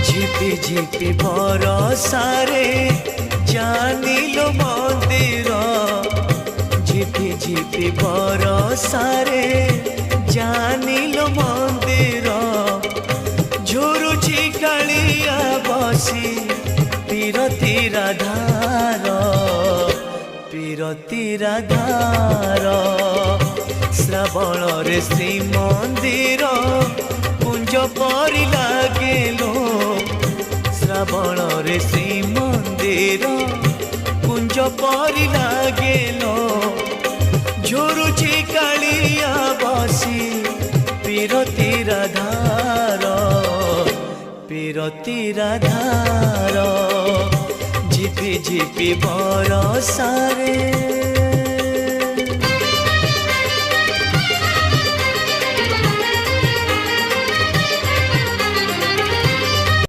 ঝিপি ঝিপি বরসারে জানিলো মন্দির ঝিপি ঝিপি বরসারে জানিলো মন্দির ঝুরুছি কালিয়া বসি পীরতি রাধার পীরতি রাধার শ্রাবণরে শ্রীমন্দির কুঞ্জ পরি লাগেলো শ্রাবণরে শ্রীমন্দির কুঞ্জ পরি লাগেলো ঝুরুছি কালিয়া বসি পীরতি রাধার পীরতি রাধার ঝিপি ঝিপি বরসারে।